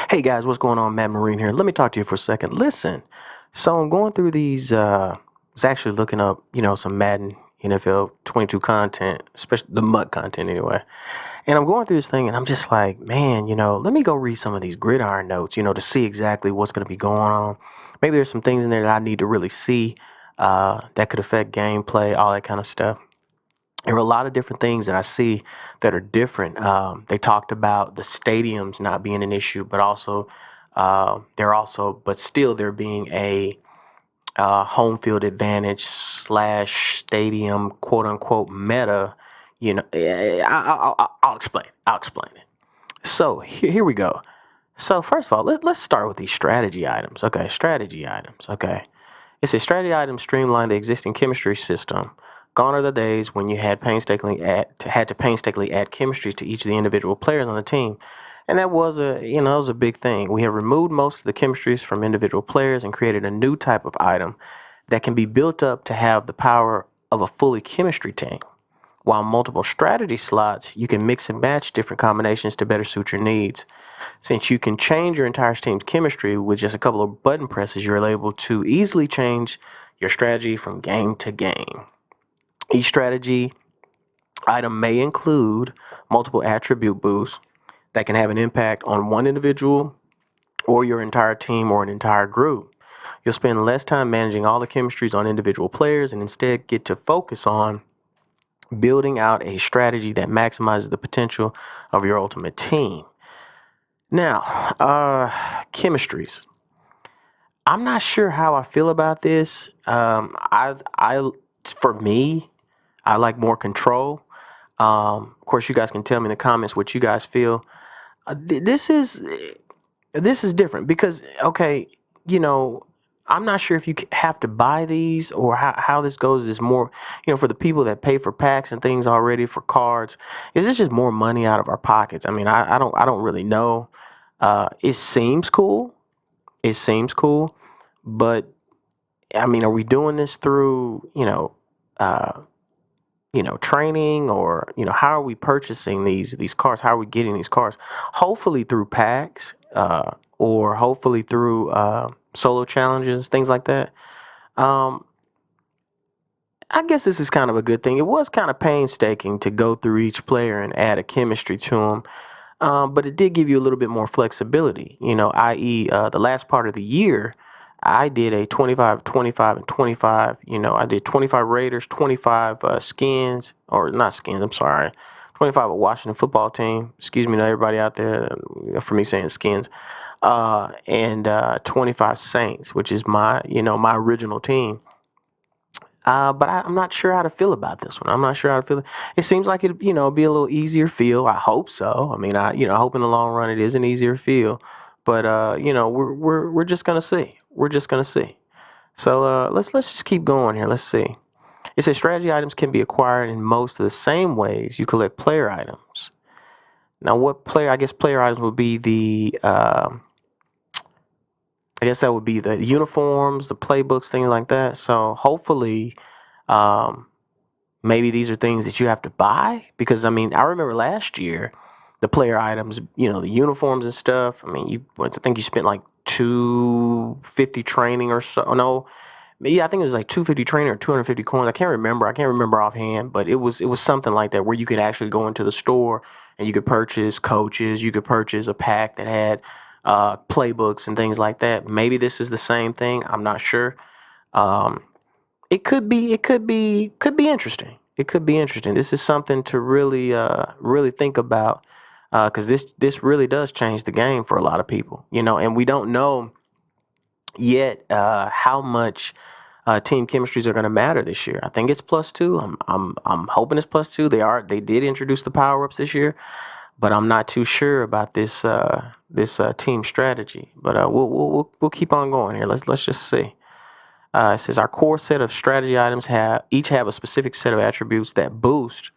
Hey guys, what's going on? Matt Marine here. Let me talk to you for a second. Listen, so I'm going through these. I was actually looking up, some Madden NFL 22 content, especially the MUT content anyway. And I'm going through this thing, and I'm just like, man, let me go read some of these Gridiron notes, to see exactly what's going to be going on. Maybe there's some things in there that I need to really see that could affect gameplay, all that kind of stuff. There are a lot of different things that I see that are different. They talked about the stadiums not being an issue, but also but still there being a home field advantage slash stadium quote unquote meta. I'll explain. I'll explain it. So here we go. So first of all, let's start with these strategy items. Okay, strategy items. Okay. It says strategy items streamline the existing chemistry system. Gone are the days when you had to painstakingly add chemistries to each of the individual players on the team. And that was a big thing. We have removed most of the chemistries from individual players and created a new type of item that can be built up to have the power of a fully chemistry team. While multiple strategy slots, you can mix and match different combinations to better suit your needs. Since you can change your entire team's chemistry with just a couple of button presses, you're able to easily change your strategy from game to game. Each strategy item may include multiple attribute boosts that can have an impact on one individual or your entire team or an entire group. You'll spend less time managing all the chemistries on individual players and instead get to focus on building out a strategy that maximizes the potential of your ultimate team. Now, chemistries. I'm not sure how I feel about this. For me, I like more control. Of course, you guys can tell me in the comments what you guys feel. This is different because, okay, you know, I'm not sure if you have to buy these or how this goes is more, for the people that pay for packs and things already for cards. Is this just more money out of our pockets? I mean, I don't really know. It seems cool. It seems cool, but I mean, are we doing this through, uh, training or, how are we purchasing these cars? How are we getting these cars? Hopefully through packs, or hopefully through solo challenges, things like that. Um, I guess this is kind of a good thing. It was kind of painstaking to go through each player and add a chemistry to them. But it did give you a little bit more flexibility, i.e., the last part of the year, I did a 25, 25, and 25. I did 25 Raiders, 25 skins, or not skins, I'm sorry, 25 of Washington football team. Excuse me to everybody out there for me saying skins. And 25 Saints, which is my original team. But I'm not sure how to feel about this one. I'm not sure how to feel. It seems like it, be a little easier feel. I hope so. I mean, I hope in the long run it is an easier feel. But we're just gonna see. We're just gonna see. So let's just keep going here. Let's see. It says strategy items can be acquired in most of the same ways you collect player items. Now, what player? I guess player items would be the. I guess that would be the uniforms, the playbooks, things like that. So hopefully. Um, Maybe these are things that you have to buy because I mean I remember last year the player items, the uniforms and stuff. I mean I think you spent like 250 training or so. No, yeah, I think it was like 250 training or 250 coins. I can't remember. I can't remember offhand, but it was something like that where you could actually go into the store and you could purchase coaches. You could purchase a pack that had playbooks and things like that. Maybe this is the same thing. I'm not sure. Um, it could be interesting. It could be interesting. This is something to really think about, because this really does change the game for a lot of people, and we don't know yet how much team chemistries are going to matter this year. I think it's +2. I'm hoping it's +2. They did introduce the power ups this year, but I'm not too sure about this team strategy. But we'll keep on going here. Let's just see. It says our core set of strategy items each have a specific set of attributes that boost.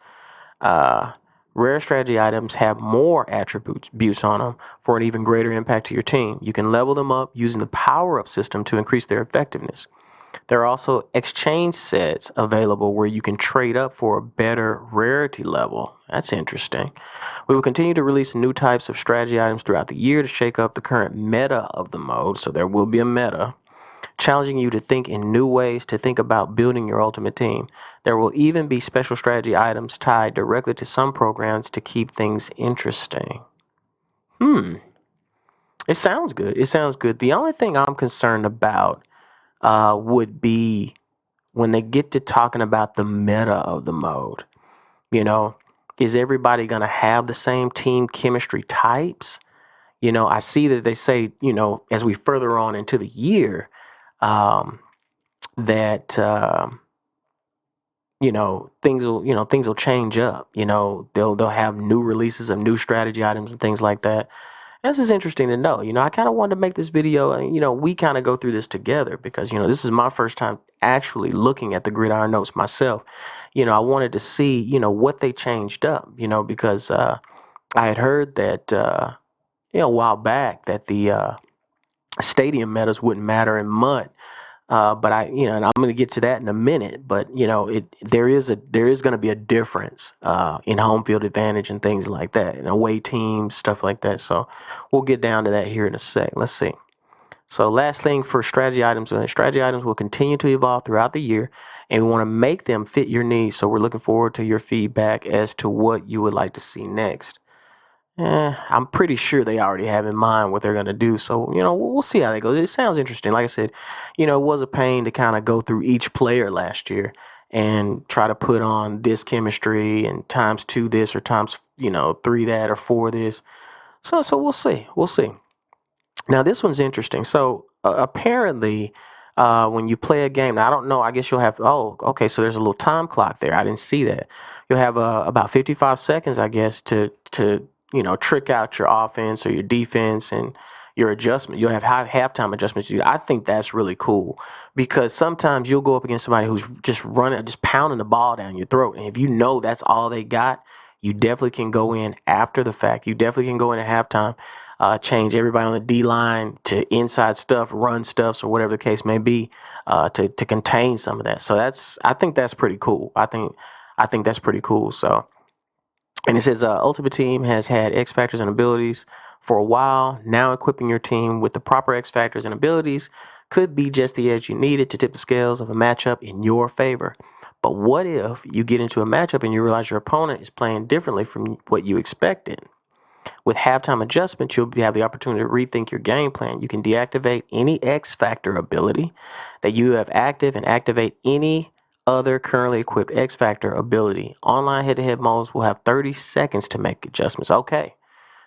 Uh, Rare strategy items have more attributes on them for an even greater impact to your team. You can level them up using the power up system to increase their effectiveness. There are also exchange sets available where you can trade up for a better rarity level. That's interesting. We will continue to release new types of strategy items throughout the year to shake up the current meta of the mode. So there will be a meta, challenging you to think in new ways to think about building your ultimate team. There will even be special strategy items tied directly to some programs to keep things interesting. It sounds good. It sounds good. The only thing I'm concerned about would be when they get to talking about the meta of the mode. You know, is everybody going to have the same team chemistry types? I see that they say, as we further on into the year, um, that things will change up. They'll have new releases of new strategy items and things like that. This is interesting to know. I kind of wanted to make this video, and we kind of go through this together because this is my first time actually looking at the Gridiron notes myself. I wanted to see what they changed up. Because I had heard that a while back that the stadium metas wouldn't matter in MUT. But and I'm going to get to that in a minute. But there is going to be a difference in home field advantage and things like that, and away teams, stuff like that. So we'll get down to that here in a sec. Let's see. So last thing for strategy items, strategy items will continue to evolve throughout the year, and we want to make them fit your needs. So we're looking forward to your feedback as to what you would like to see next. I'm pretty sure they already have in mind what they're going to do. So, we'll see how that goes. It sounds interesting. Like I said, it was a pain to kind of go through each player last year and try to put on this chemistry and times 2 this or times, 3 that or 4 this. So we'll see. We'll see. Now, this one's interesting. So apparently, when you play a game, now I don't know, I guess you'll have, okay, so there's a little time clock there. I didn't see that. You'll have about 55 seconds, I guess, to trick out your offense or your defense and your adjustment. You'll have halftime adjustments. I think that's really cool because sometimes you'll go up against somebody who's just pounding the ball down your throat. And if that's all they got, you definitely can go in after the fact. You definitely can go in at halftime, change everybody on the D line to inside stuff, run stuffs, or whatever the case may be, to contain some of that. So I think that's pretty cool. I think that's pretty cool. So. And it says Ultimate Team has had X factors and abilities for a while. Now equipping your team with the proper X factors and abilities could be just the edge you needed to tip the scales of a matchup in your favor. But what if you get into a matchup and you realize your opponent is playing differently from what you expected? With halftime adjustments, you'll have the opportunity to rethink your game plan. You can deactivate any X factor ability that you have active and activate any other currently equipped X factor ability. Online head-to-head modes will have 30 seconds to make adjustments. Okay.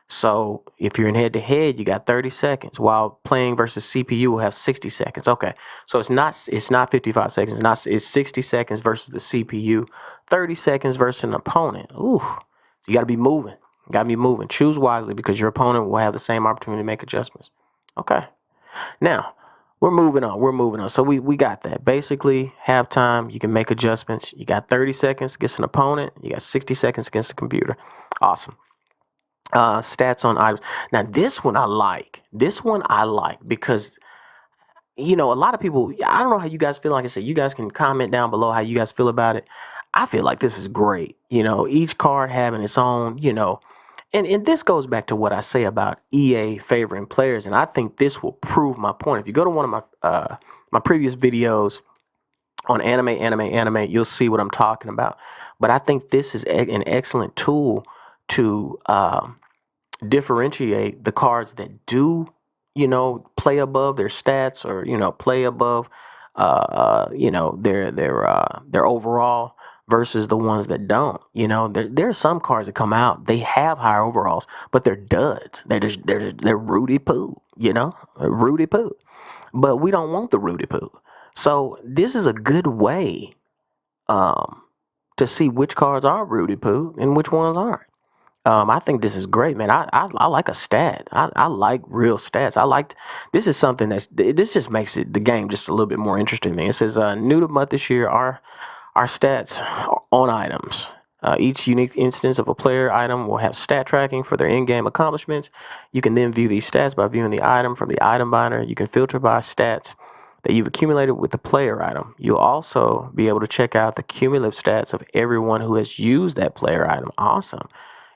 So if you're in head-to-head, you got 30 seconds. While playing versus CPU will have 60 seconds. Okay. So it's not 55 seconds. It's 60 seconds versus the CPU. 30 seconds versus an opponent. Ooh. You got to be moving. Choose wisely because your opponent will have the same opportunity to make adjustments. Okay. Now, we're moving on. So we got that. Basically, halftime, you can make adjustments. You got 30 seconds against an opponent. You got 60 seconds against the computer. Awesome. Stats on items. Now, this one I like. Because, a lot of people, I don't know how you guys feel. Like I said, you guys can comment down below how you guys feel about it. I feel like this is great. Each card having its own, And this goes back to what I say about EA favoring players, and I think this will prove my point. If you go to one of my previous videos on anime, you'll see what I'm talking about. But I think this is an excellent tool to differentiate the cards that do, play above their stats or play above, their overall versus the ones that don't. There are some cards that come out, they have higher overalls, but they're duds. They're Rudy Poo, Rudy Poo. But we don't want the Rudy Poo. So this is a good way to see which cards are Rudy Poo and which ones aren't. I think this is great, man. I like a stat. I like real stats. This is something this just makes the game just a little bit more interesting to me. It says new to MUT this year are our stats on items. Each unique instance of a player item will have stat tracking for their in-game accomplishments. You can then view these stats by viewing the item from the item binder. You can filter by stats that you've accumulated with the player item. You'll also be able to check out the cumulative stats of everyone who has used that player item. Awesome.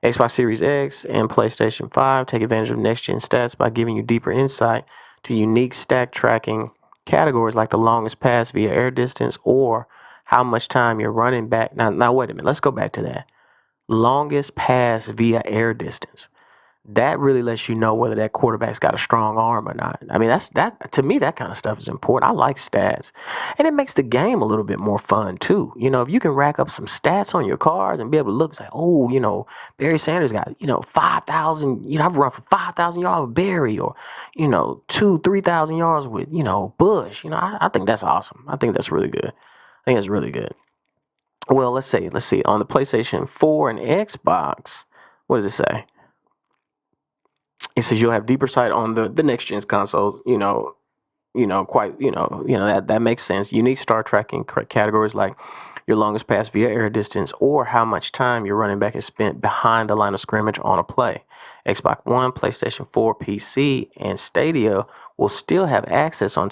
Xbox Series X and PlayStation 5 take advantage of next-gen stats by giving you deeper insight to unique stack tracking categories like the longest pass via air distance or how much time you're running back. Now wait a minute. Let's go back to that. Longest pass via air distance. That really lets you know whether that quarterback's got a strong arm or not. I mean, that to me, that kind of stuff is important. I like stats, and it makes the game a little bit more fun too. You know, if you can rack up some stats on your cars and be able to look and say, oh, you know, Barry Sanders got 5,000. You know, I've run for 5,000 yards with Barry, or 3,000 yards with Bush. You know, I think that's awesome. I think that's really good. I think that's really good. Well, let's see. On the PlayStation 4 and Xbox, what does it say? It says you'll have deeper sight on the next gen's consoles. That makes sense. Unique star tracking categories like your longest pass via air distance or how much time your running back has spent behind the line of scrimmage on a play. Xbox One, PlayStation 4, PC, and Stadia will still have access to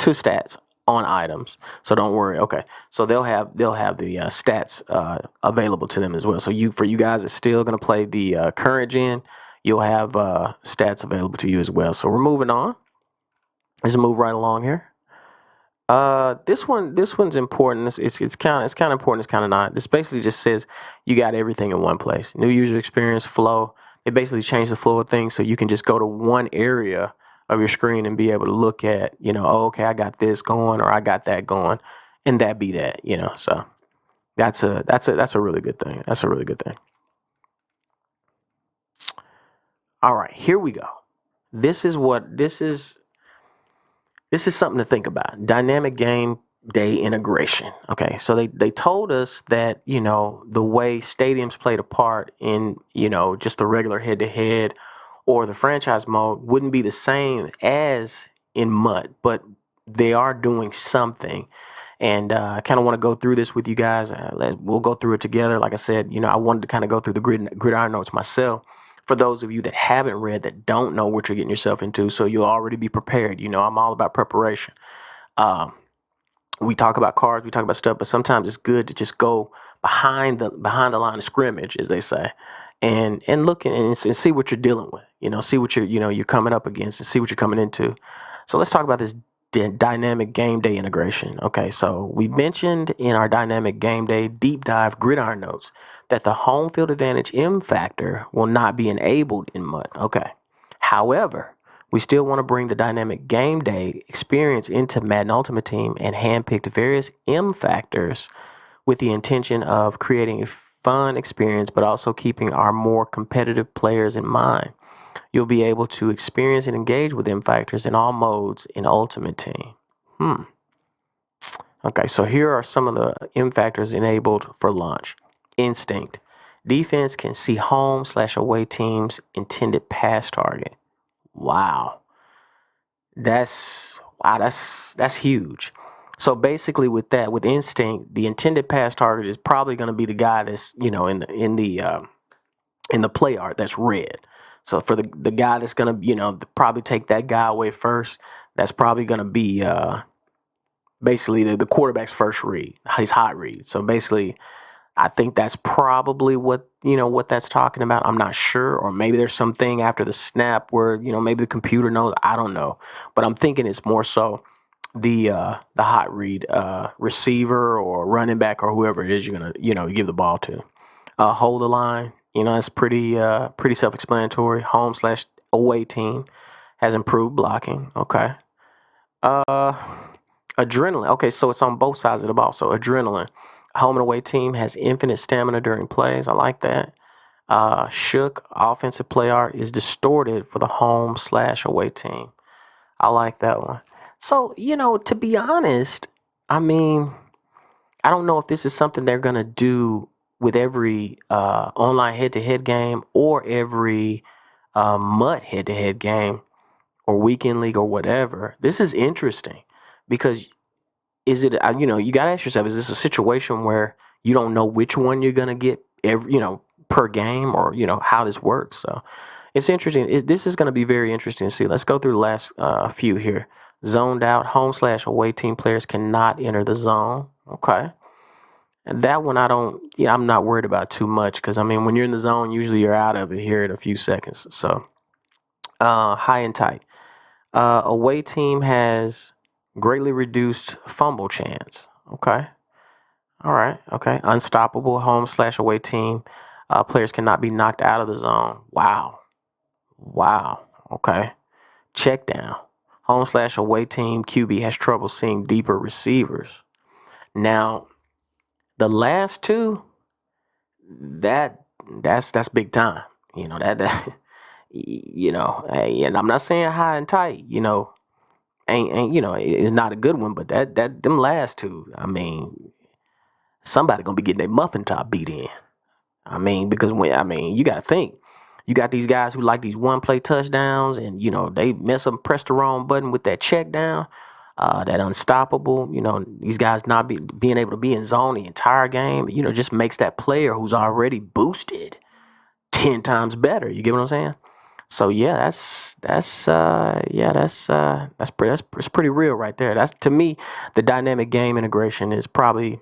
stats on items. So don't worry. Okay, so they'll have the stats available to them as well. So for you guys that's still gonna play the current gen, you'll have stats available to you as well. So we're moving on. Let's move right along here. This one's important. It's kind of important. It's kind of not. This basically just says you got everything in one place. New user experience flow. It basically changed the flow of things so you can just go to one area of your screen and be able to look at, oh, okay, I got this going or I got that going, and that be that, So that's a really good thing. That's a really good thing. All right, here we go. This is something to think about. Dynamic game day integration. Okay, so they told us that the way stadiums played a part in just the regular head-to-head or the franchise mode wouldn't be the same as in MUT, but they are doing something. And I kind of want to go through this with you guys. We'll go through it together. Like I said, I wanted to kind of go through the gridiron notes myself for those of you that haven't read, that don't know what you're getting yourself into, so you'll already be prepared. I'm all about preparation. We talk about cards, we talk about stuff, but sometimes it's good to just go behind the line of scrimmage, as they say, and look and see what you're dealing with. See what you're coming up against, and see what you're coming into. So let's talk about this dynamic game day integration. Okay, so we mentioned in our dynamic game day deep dive gridiron notes that the home field advantage M factor will not be enabled in MUT. Okay, however, we still want to bring the dynamic game day experience into Madden Ultimate Team and handpick various M factors with the intention of creating a fun experience, but also keeping our more competitive players in mind. You'll be able to experience and engage with M factors in all modes in Ultimate Team. Okay, so here are some of the M factors enabled for launch. Instinct. Defense can see home/away team's intended pass target. Wow. That's huge. So basically with instinct, the intended pass target is probably going to be the guy that's, in the play art that's red. So for the guy that's going to, probably take that guy away first, that's probably going to be basically the quarterback's first read, his hot read. So basically, I think that's probably what that's talking about. I'm not sure, or maybe there's something after the snap where maybe the computer knows. I don't know, but I'm thinking it's more so the hot read receiver or running back or whoever it is you're gonna give the ball to. Hold the line. It's pretty self-explanatory. Home/away team has improved blocking. Okay. Adrenaline. Okay, so it's on both sides of the ball. So adrenaline. Home and away team has infinite stamina during plays. I like that. Shook offensive play art is distorted for the home/away team. I like that one. So, to be honest, I mean, I don't know if this is something they're going to do with every online head-to-head game or every MUT head-to-head game or weekend league or whatever. This is interesting because is it, you got to ask yourself, is this a situation where you don't know which one you're going to get per game or, how this works? So it's interesting. This is going to be very interesting to see. Let's go through the last few here. Zoned out, home/away team players cannot enter the zone. Okay. And that one I'm not worried about too much because, I mean, when you're in the zone, usually you're out of it here in a few seconds. So, high and tight. Away team has greatly reduced fumble chance. Okay. All right. Okay. Unstoppable, home/away team. Players cannot be knocked out of the zone. Wow. Wow. Okay. Check down. Home/away team QB has trouble seeing deeper receivers. Now, the last two, that's big time. You know that hey, and I'm not saying high and tight. Ain't it's not a good one, but that them last two, I mean, somebody gonna be getting their muffin top beat in. I mean, because you got to think, you got these guys who like these one play touchdowns, and they mess up, press the wrong button with that check down, that unstoppable. These guys not being able to be in zone the entire game. Just makes that player who's already boosted 10 times better. You get what I'm saying? So yeah, that's pretty real right there. That's, to me, the dynamic game integration is probably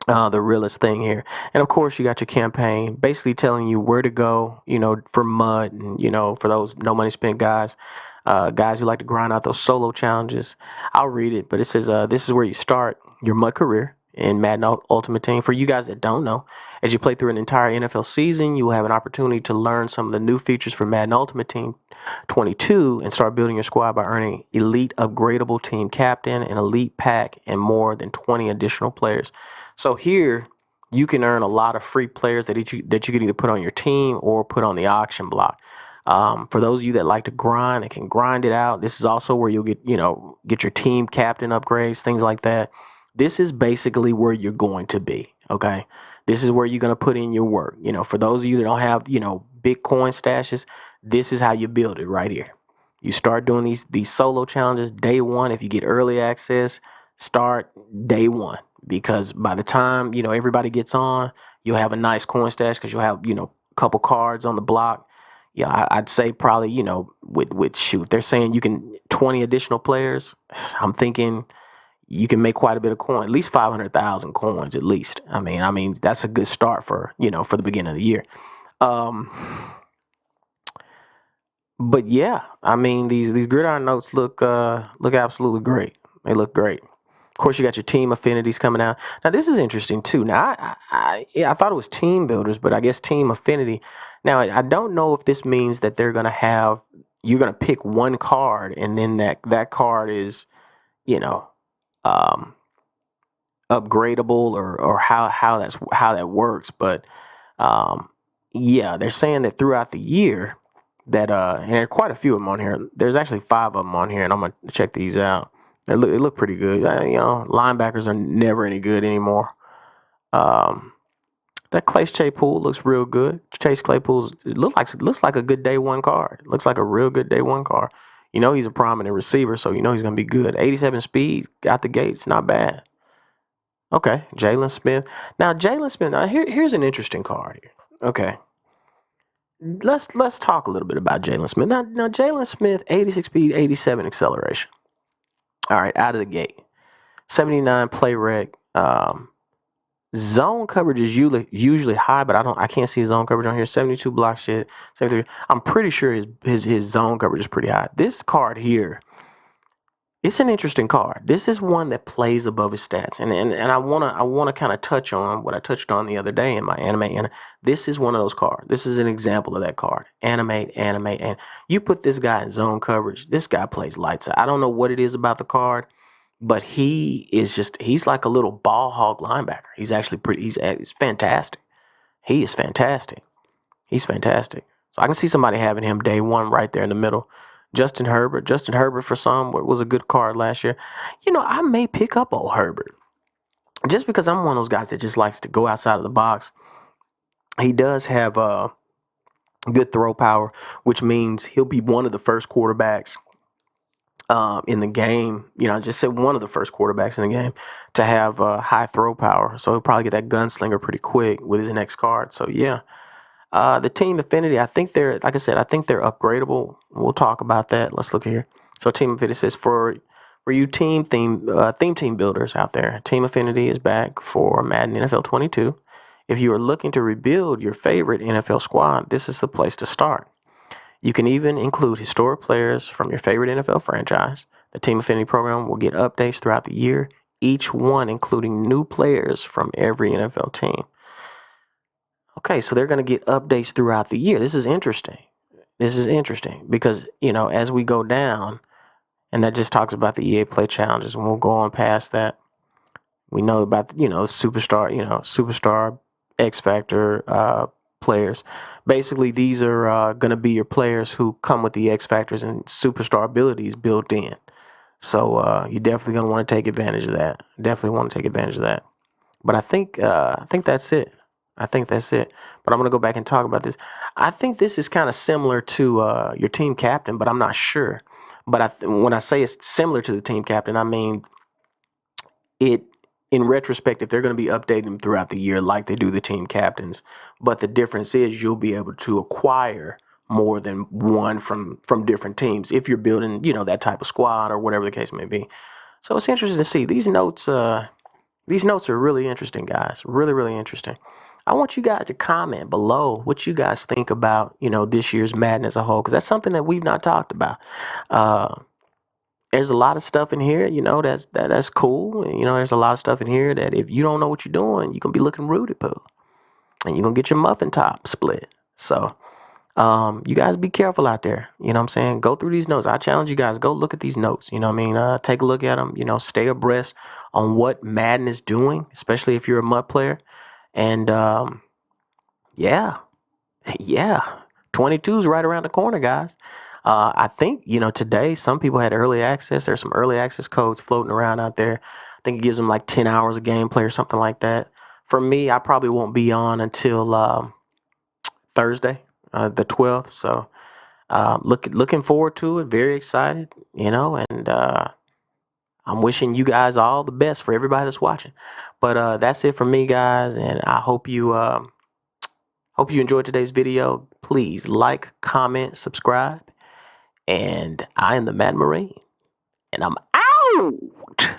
the realest thing here. And of course, you got your campaign basically telling you where to go, for MUT, and, for those no money spent guys, guys who like to grind out those solo challenges. I'll read it, but it says, this is where you start your MUT career in Madden Ultimate Team. For you guys that don't know, as you play through an entire NFL season, you will have an opportunity to learn some of the new features for Madden Ultimate Team 22 and start building your squad by earning elite upgradable team captain, an elite pack, and more than 20 additional players. So here you can earn a lot of free players that you can either put on your team or put on the auction block. For those of you that like to grind, that can grind it out, this is also where you'll get your team captain upgrades, things like that. This is basically where you're going to be. Okay. This is where you're going to put in your work. For those of you that don't have, big coin stashes, this is how you build it right here. You start doing these solo challenges day one. If you get early access, start day one, because by the time, everybody gets on, you'll have a nice coin stash because you'll have, a couple cards on the block. Yeah, I'd say probably, with shoot, they're saying you can 20 additional players. I'm thinking you can make quite a bit of coin, at least 500,000 coins, at least. I mean, that's a good start for the beginning of the year. But yeah, I mean, these gridiron notes look absolutely great. They look great. Of course, you got your team affinities coming out. Now, this is interesting too. Now, I thought it was team builders, but I guess team affinity. Now, I don't know if this means that you're gonna pick one card, and then that card is, um, upgradable, or how that works. But yeah, they're saying that throughout the year that and there are quite a few of them on here. There's actually 5 of them on here, and I'm gonna check these out. They look pretty good. Linebackers are never any good anymore. That Chase Claypool looks real good. Chase Claypool's looks like a good day one card. Looks like a real good day one card. He's a prominent receiver, so he's gonna be good. 87 speed out the gates, not bad. Okay, Jalen Smith. Now Jalen Smith. Now here's an interesting card here. Okay, let's talk a little bit about Jalen Smith. Now Jalen Smith, 86 speed, 87 acceleration. All right, out of the gate, 79 play rec. Zone coverage is usually high, but I can't see zone coverage on here. 72 block shit, 73. I'm pretty sure his zone coverage is pretty high. This card here, it's an interesting card. This is one that plays above his stats, and I wanna kind of touch on what I touched on the other day in my animate. And this is one of those cards. This is an example of that card. Animate, and you put this guy in zone coverage. This guy plays lights out. I don't know what it is about the card, but he's like a little ball hog linebacker. He's actually he's fantastic. He is fantastic. He's fantastic. So I can see somebody having him day one right there in the middle. Justin Herbert. Justin Herbert for some was a good card last year. I may pick up old Herbert just because I'm one of those guys that just likes to go outside of the box. He does have good throw power, which means he'll be one of the first quarterbacks in the game. I just said one of the first quarterbacks in the game to have high throw power. So he'll probably get that gunslinger pretty quick with his next card. So yeah. The team Affinity, I think they're, like I said, I think they're upgradable. We'll talk about that. Let's look here. So Team Affinity says for you team builders out there, Team Affinity is back for Madden NFL 22. If you are looking to rebuild your favorite NFL squad, this is the place to start. You can even include historic players from your favorite NFL franchise. The Team Affinity program will get updates throughout the year, each one including new players from every NFL team. Okay, so they're going to get updates throughout the year. This is interesting. This is interesting because, as we go down, and that just talks about the EA Play challenges, and we'll go on past that. We know about, superstar, X Factor players. Basically, these are going to be your players who come with the X Factors and superstar abilities built in. So you're definitely going to want to take advantage of that. Definitely want to take advantage of that. But I think that's it. I think that's it. But I'm going to go back and talk about this. I think this is kind of similar to your team captain, but I'm not sure. But when I say it's similar to the team captain, I mean it in retrospect, if they're going to be updating them throughout the year like they do the team captains. But the difference is you'll be able to acquire more than one from different teams if you're building, that type of squad or whatever the case may be. So it's interesting to see these notes. These notes are really interesting, guys. Really, really interesting. I want you guys to comment below what you guys think about, this year's Madden as a whole, because that's something that we've not talked about. There's a lot of stuff in here, that's cool. There's a lot of stuff in here that if you don't know what you're doing, you're gonna be looking rude poo, and you're gonna get your muffin top split. So, you guys be careful out there. You know what I'm saying? Go through these notes. I challenge you guys, go look at these notes. You know what I mean? Take a look at them. Stay abreast on what Madden is doing, especially if you're a MUT player. And yeah, yeah, 22 is right around the corner, guys. I think, today some people had early access. There's some early access codes floating around out there. I think it gives them like 10 hours of gameplay or something like that. For me, I probably won't be on until Thursday, the 12th. So looking forward to it. Very excited, and I'm wishing you guys all the best for everybody that's watching. But that's it for me, guys, and I hope you enjoyed today's video. Please like, comment, subscribe, and I am the Mad Marine, and I'm out.